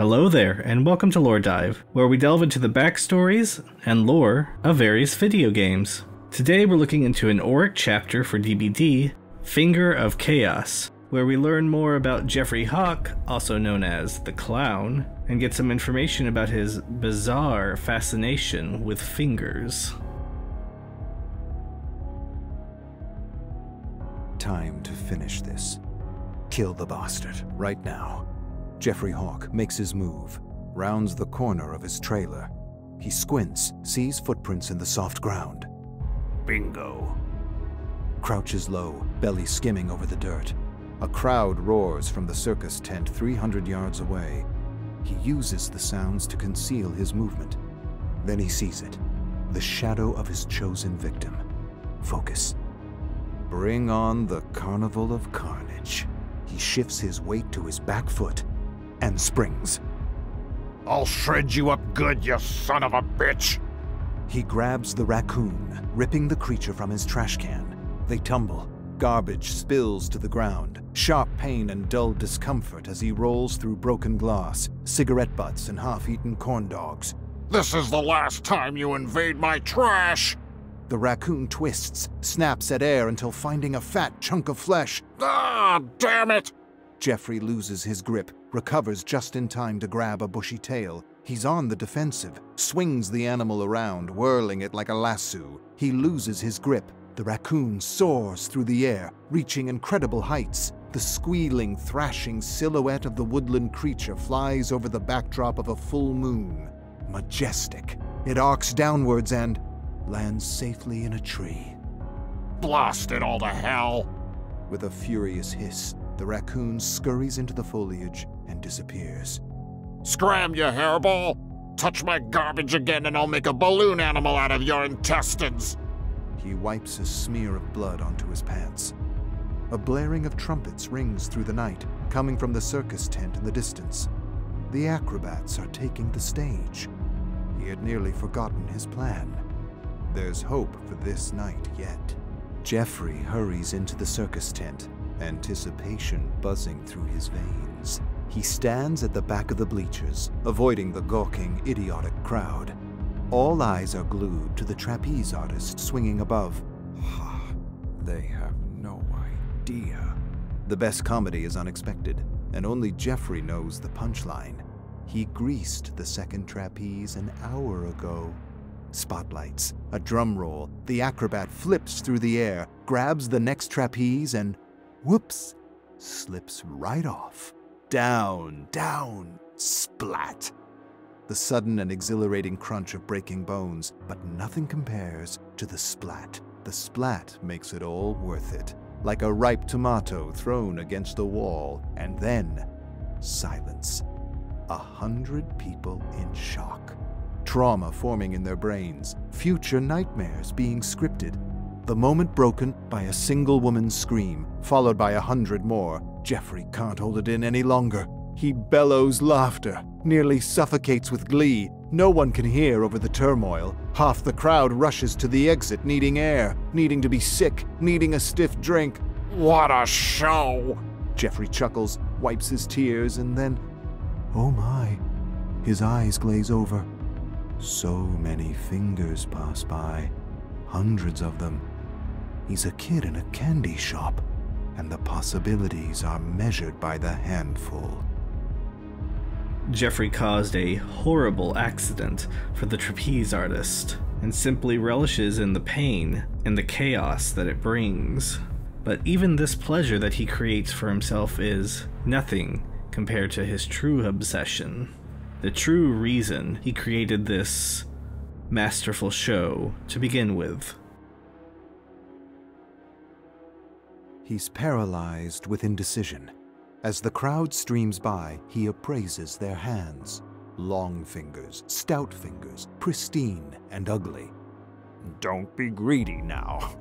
Hello there, and welcome to Lore Dive, where we delve into the backstories and lore of various video games. Today we're looking into an Auric chapter for DBD, Finger of Chaos, where we learn more about Geoffrey Hawke, also known as the Clown, and get some information about his bizarre fascination with fingers. Time to finish this. Kill the bastard, right now. Geoffrey Hawke makes his move, rounds the corner of his trailer. He squints, sees footprints in the soft ground. Bingo. Crouches low, belly skimming over the dirt. A crowd roars from the circus tent 300 yards away. He uses the sounds to conceal his movement. Then he sees it, the shadow of his chosen victim. Focus. Bring on the carnival of carnage. He shifts his weight to his back foot and springs. I'll shred you up good, you son of a bitch! He grabs the raccoon, ripping the creature from his trash can. They tumble. Garbage spills to the ground. Sharp pain and dull discomfort as he rolls through broken glass, cigarette butts and half-eaten corn dogs. This is the last time you invade my trash! The raccoon twists, snaps at air until finding a fat chunk of flesh. Ah, damn it! Geoffrey loses his grip, recovers just in time to grab a bushy tail. He's on the defensive, swings the animal around, whirling it like a lasso. He loses his grip. The raccoon soars through the air, reaching incredible heights. The squealing, thrashing silhouette of the woodland creature flies over the backdrop of a full moon. Majestic. It arcs downwards and lands safely in a tree. Blast it all to hell! With a furious hiss, the raccoon scurries into the foliage and disappears. Scram, you hairball! Touch my garbage again and I'll make a balloon animal out of your intestines! He wipes a smear of blood onto his pants. A blaring of trumpets rings through the night, coming from the circus tent in the distance. The acrobats are taking the stage. He had nearly forgotten his plan. There's hope for this night yet. Geoffrey hurries into the circus tent, anticipation buzzing through his veins. He stands at the back of the bleachers, avoiding the gawking, idiotic crowd. All eyes are glued to the trapeze artist swinging above. They have no idea. The best comedy is unexpected, and only Geoffrey knows the punchline. He greased the second trapeze an hour ago. Spotlights, a drum roll, the acrobat flips through the air, grabs the next trapeze and, whoops, slips right off. Down, down, splat. The sudden and exhilarating crunch of breaking bones, but nothing compares to the splat. The splat makes it all worth it, like a ripe tomato thrown against the wall, and then silence. 100 people in shock. Trauma forming in their brains, future nightmares being scripted. The moment broken by a single woman's scream, followed by 100 more. Geoffrey can't hold it in any longer. He bellows laughter, nearly suffocates with glee. No one can hear over the turmoil. Half the crowd rushes to the exit, needing air, needing to be sick, needing a stiff drink. What a show! Geoffrey chuckles, wipes his tears, and then, oh my, his eyes glaze over. So many fingers pass by, hundreds of them. He's a kid in a candy shop, and the possibilities are measured by the handful. Geoffrey caused a horrible accident for the trapeze artist, and simply relishes in the pain and the chaos that it brings. But even this pleasure that he creates for himself is nothing compared to his true obsession. The true reason he created this masterful show to begin with. He's paralyzed with indecision. As the crowd streams by, he appraises their hands. Long fingers, stout fingers, pristine and ugly. Don't be greedy now.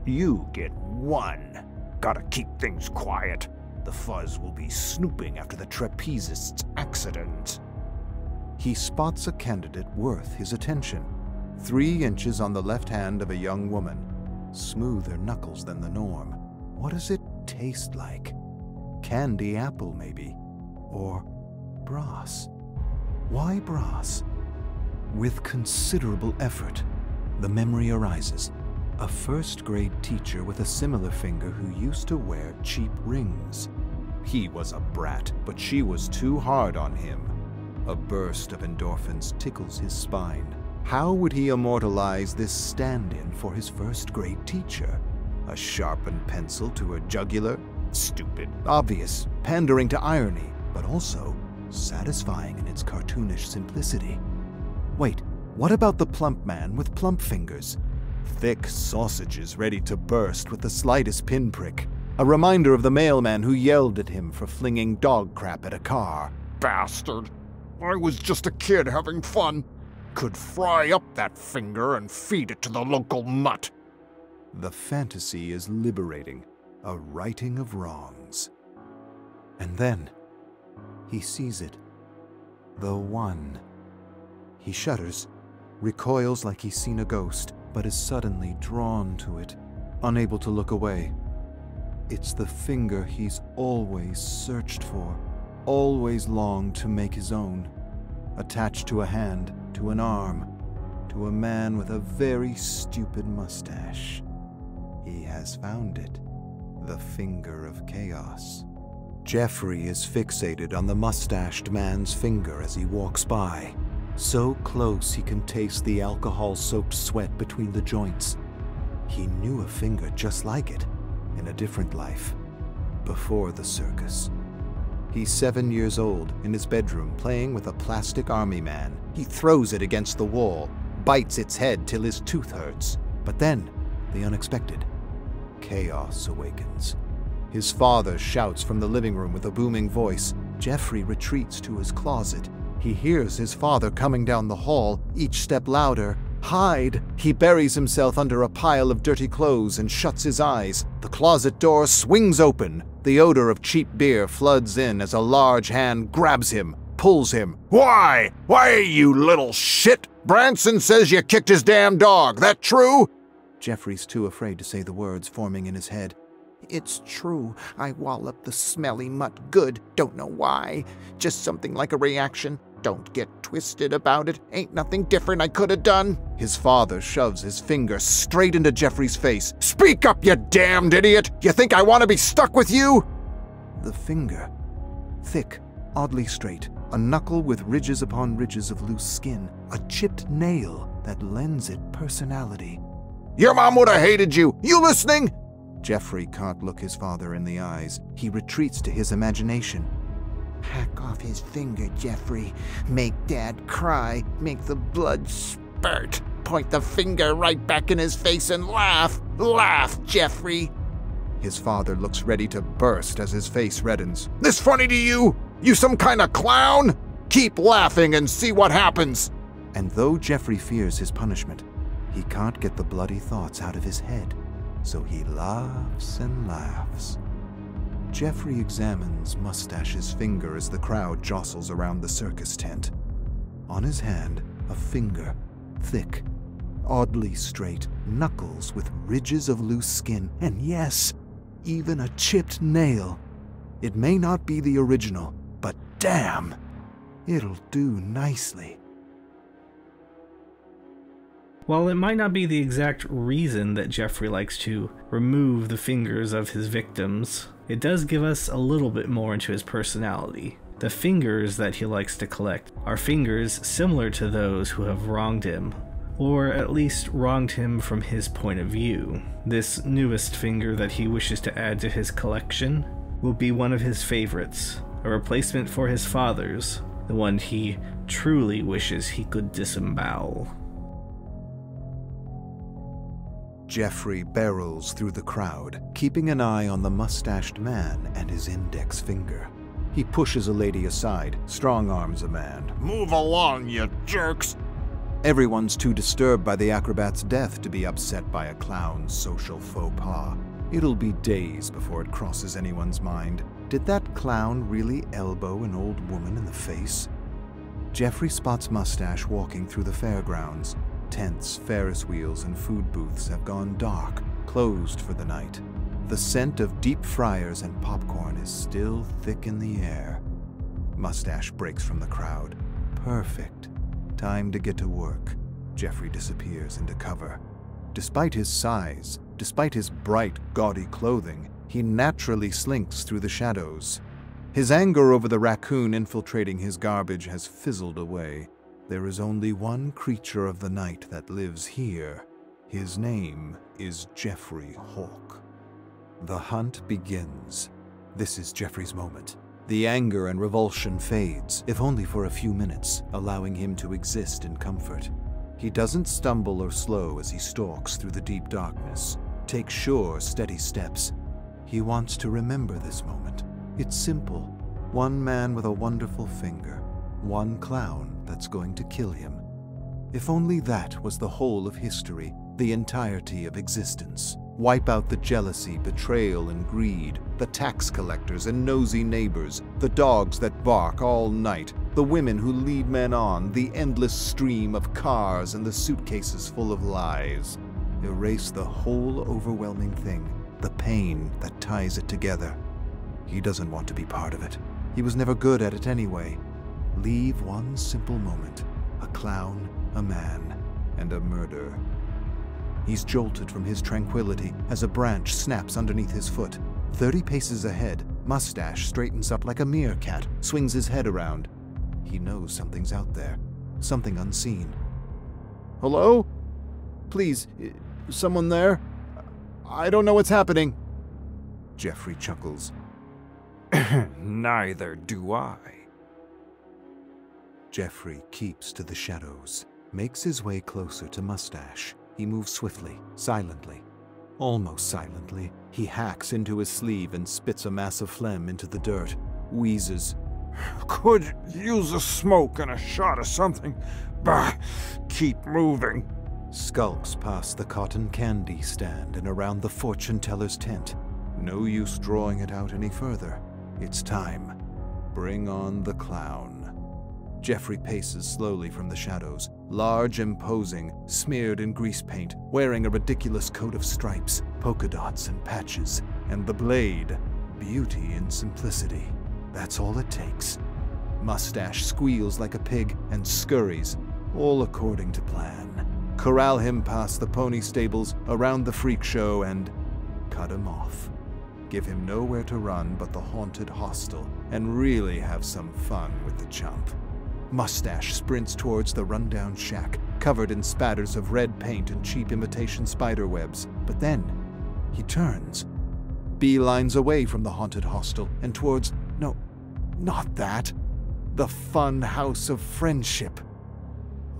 You get one. Gotta keep things quiet. The fuzz will be snooping after the trapezist's accident. He spots a candidate worth his attention. 3 inches on the left hand of a young woman. Smoother knuckles than the norm. What does it taste like? Candy apple, maybe? Or brass? Why brass? With considerable effort, the memory arises. A first-grade teacher with a similar finger who used to wear cheap rings. He was a brat, but she was too hard on him. A burst of endorphins tickles his spine. How would he immortalize this stand-in for his first-grade teacher? A sharpened pencil to her jugular? Stupid, obvious, pandering to irony, but also satisfying in its cartoonish simplicity. Wait, what about the plump man with plump fingers? Thick sausages ready to burst with the slightest pinprick. A reminder of the mailman who yelled at him for flinging dog crap at a car. Bastard! I was just a kid having fun. Could fry up that finger and feed it to the local mutt. The fantasy is liberating, a righting of wrongs. And then, he sees it. The one. He shudders, recoils like he's seen a ghost, but is suddenly drawn to it, unable to look away. It's the finger he's always searched for, always longed to make his own. Attached to a hand, to an arm, to a man with a very stupid mustache. He has found it. The finger of chaos. Jeffrey is fixated on the mustached man's finger as he walks by. So close he can taste the alcohol-soaked sweat between the joints. He knew a finger just like it, in a different life, before the circus. He's 7 years old, in his bedroom, playing with a plastic army man. He throws it against the wall, bites its head till his tooth hurts. But then, the unexpected. Chaos awakens. His father shouts from the living room with a booming voice. Jeffrey retreats to his closet. He hears his father coming down the hall, each step louder. Hide! He buries himself under a pile of dirty clothes and shuts his eyes. The closet door swings open. The odor of cheap beer floods in as a large hand grabs him, pulls him. Why? Why, you little shit? Branson says you kicked his damn dog. That true? Jeffrey's too afraid to say the words forming in his head. It's true. I walloped the smelly mutt good. Don't know why. Just something like a reaction. Don't get twisted about it. Ain't nothing different I could have done. His father shoves his finger straight into Jeffrey's face. Speak up, you damned idiot! You think I want to be stuck with you? The finger. Thick, oddly straight. A knuckle with ridges upon ridges of loose skin. A chipped nail that lends it personality. Your mom would have hated you. You listening? Jeffrey can't look his father in the eyes. He retreats to his imagination. Hack off his finger, Jeffrey. Make Dad cry. Make the blood spurt. Point the finger right back in his face and laugh. Laugh, Jeffrey. His father looks ready to burst as his face reddens. This funny to you? You some kind of clown? Keep laughing and see what happens. And though Jeffrey fears his punishment, he can't get the bloody thoughts out of his head. So he laughs and laughs. Jeffrey examines Mustache's finger as the crowd jostles around the circus tent. On his hand, a finger, thick, oddly straight, knuckles with ridges of loose skin, and yes, even a chipped nail. It may not be the original, but damn, it'll do nicely. While it might not be the exact reason that Jeffrey likes to remove the fingers of his victims, it does give us a little bit more into his personality. The fingers that he likes to collect are fingers similar to those who have wronged him, or at least wronged him from his point of view. This newest finger that he wishes to add to his collection will be one of his favorites, a replacement for his father's, the one he truly wishes he could disembowel. Jeffrey barrels through the crowd, keeping an eye on the mustached man and his index finger. He pushes a lady aside, strong-arms a man. Move along, you jerks! Everyone's too disturbed by the acrobat's death to be upset by a clown's social faux pas. It'll be days before it crosses anyone's mind. Did that clown really elbow an old woman in the face? Jeffrey spots Mustache walking through the fairgrounds. Tents, Ferris wheels, and food booths have gone dark, closed for the night. The scent of deep fryers and popcorn is still thick in the air. Mustache breaks from the crowd, Perfect. Time to get to work. Jeffrey disappears into cover. Despite his size, despite his bright, gaudy clothing, he naturally slinks through the shadows. His anger over the raccoon infiltrating his garbage has fizzled away. There is only one creature of the night that lives here. His name is Jeffrey Hawk. The hunt begins. This is Jeffrey's moment. The anger and revulsion fades, if only for a few minutes, allowing him to exist in comfort. He doesn't stumble or slow as he stalks through the deep darkness. Take sure, steady steps. He wants to remember this moment. It's simple. One man with a wonderful finger. One clown that's going to kill him. If only that was the whole of history, the entirety of existence. Wipe out the jealousy, betrayal, and greed, the tax collectors and nosy neighbors, the dogs that bark all night, the women who lead men on, the endless stream of cars and the suitcases full of lies. Erase the whole overwhelming thing, the pain that ties it together. He doesn't want to be part of it. He was never good at it anyway. Leave one simple moment, a clown, a man, and a murder. He's jolted from his tranquility as a branch snaps underneath his foot. 30 paces ahead, Mustache straightens up like a meerkat, swings his head around. He knows something's out there, something unseen. Hello? Please, someone there? I don't know what's happening. Jeffrey chuckles. Neither do I. Jeffrey keeps to the shadows, makes his way closer to Mustache. He moves swiftly, silently. Almost silently, he hacks into his sleeve and spits a mass of phlegm into the dirt, wheezes. Could use a smoke and a shot of something. Bah, keep moving. Skulks past the cotton candy stand and around the fortune teller's tent. No use drawing it out any further. It's time. Bring on the clown. Jeffrey paces slowly from the shadows, large, imposing, smeared in grease paint, wearing a ridiculous coat of stripes, polka dots and patches, and the blade, beauty in simplicity. That's all it takes. Mustache squeals like a pig and scurries, all according to plan. Corral him past the pony stables, around the freak show, and cut him off. Give him nowhere to run but the haunted hostel, and really have some fun with the chump. Mustache sprints towards the rundown shack, covered in spatters of red paint and cheap imitation spiderwebs. But then, he turns. Beelines away from the haunted hostel and towards, no, not that. The fun house of friendship.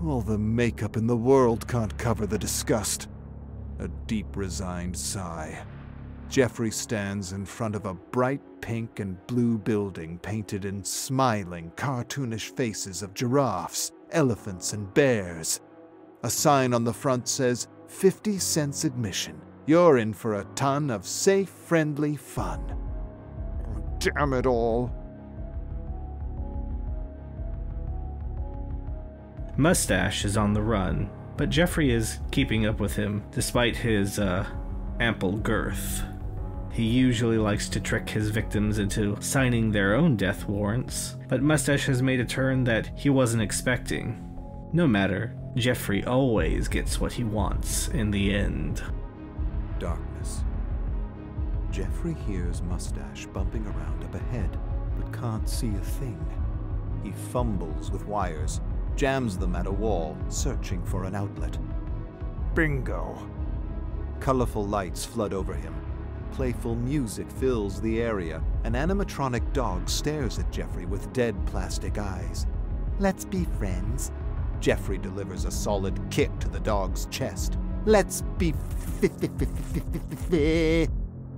All the makeup in the world can't cover the disgust. A deep, resigned sigh. Jeffrey stands in front of a bright pink and blue building painted in smiling, cartoonish faces of giraffes, elephants, and bears. A sign on the front says, 50 cents admission. You're in for a ton of safe, friendly fun. Oh, damn it all. Mustache is on the run, but Jeffrey is keeping up with him despite his, ample girth. He usually likes to trick his victims into signing their own death warrants, but Mustache has made a turn that he wasn't expecting. No matter, Jeffrey always gets what he wants in the end. Darkness. Jeffrey hears Mustache bumping around up ahead, but can't see a thing. He fumbles with wires, jams them at a wall, searching for an outlet. Bingo. Colorful lights flood over him. Playful music fills the area. An animatronic dog stares at Jeffrey with dead plastic eyes. Let's be friends. Jeffrey delivers a solid kick to the dog's chest. Let's be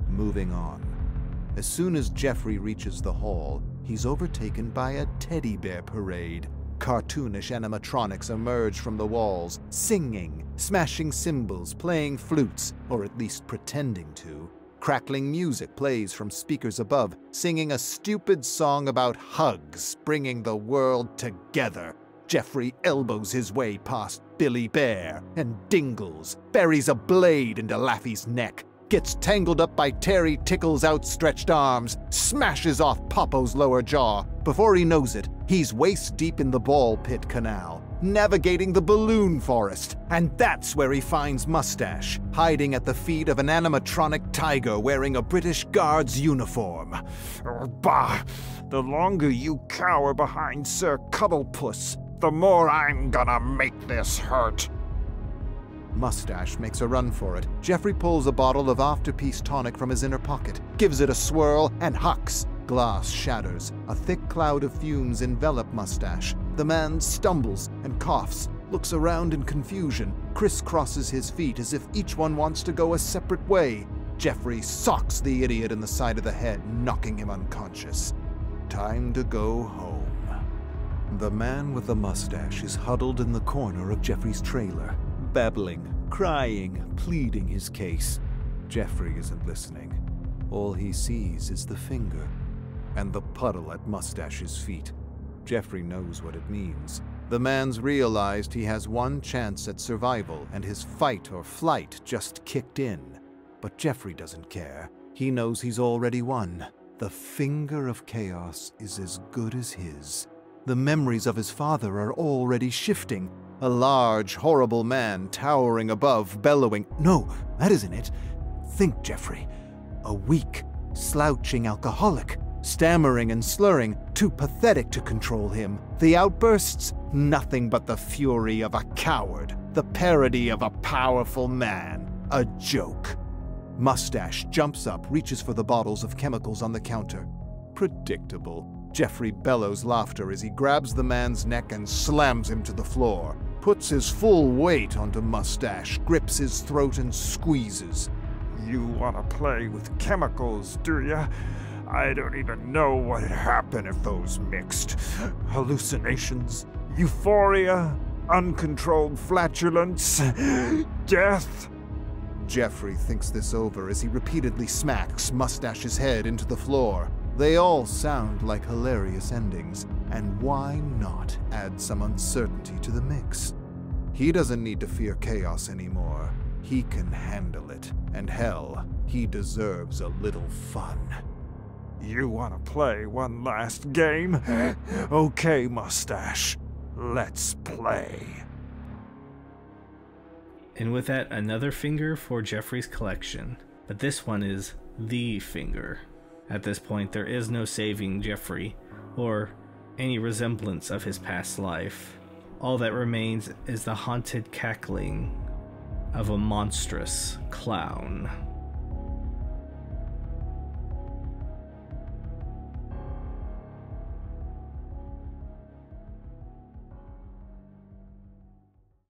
Moving on. As soon as Jeffrey reaches the hall, he's overtaken by a teddy bear parade. Cartoonish animatronics emerge from the walls, singing, smashing cymbals, playing flutes, or at least pretending to. Crackling music plays from speakers above, singing a stupid song about hugs, bringing the world together. Jeffrey elbows his way past Billy Bear and Dingles, buries a blade into Laffy's neck, gets tangled up by Terry Tickle's outstretched arms, smashes off Popo's lower jaw. Before he knows it, he's waist deep in the ball pit canal, navigating the balloon forest, and that's where he finds Mustache, hiding at the feet of an animatronic tiger wearing a British Guards uniform. Bah! The longer you cower behind Sir Cuddlepuss, the more I'm gonna make this hurt. Mustache makes a run for it. Jeffrey pulls a bottle of Afterpeace tonic from his inner pocket, gives it a swirl, and hucks. Glass shatters. A thick cloud of fumes envelop Mustache. The man stumbles and coughs, looks around in confusion, crisscrosses his feet as if each one wants to go a separate way. Jeffrey socks the idiot in the side of the head, knocking him unconscious. Time to go home. The man with the mustache is huddled in the corner of Jeffrey's trailer, babbling, crying, pleading his case. Jeffrey isn't listening. All he sees is the finger and the puddle at Mustache's feet. Jeffrey knows what it means. The man's realized he has one chance at survival, and his fight or flight just kicked in. But Jeffrey doesn't care. He knows he's already won. The finger of chaos is as good as his. The memories of his father are already shifting. A large, horrible man towering above, bellowing. No, that isn't it. Think, Jeffrey. A weak, slouching alcoholic, stammering and slurring, too pathetic to control him. The outbursts? Nothing but the fury of a coward, the parody of a powerful man. A joke. Mustache jumps up, reaches for the bottles of chemicals on the counter. Predictable. Jeffrey bellows laughter as he grabs the man's neck and slams him to the floor, puts his full weight onto Mustache, grips his throat and squeezes. You want to play with chemicals, do ya? I don't even know what'd happen if those mixed. Hallucinations, euphoria, uncontrolled flatulence, death. Jeffrey thinks this over as he repeatedly smacks Mustache's head into the floor. They all sound like hilarious endings, and why not add some uncertainty to the mix? He doesn't need to fear chaos anymore. He can handle it, and hell, he deserves a little fun. You want to play one last game? Okay, Mustache, let's play. And with that, another finger for Jeffrey's collection. But this one is the finger. At this point, there is no saving Jeffrey, or any resemblance of his past life. All that remains is the haunted cackling of a monstrous clown.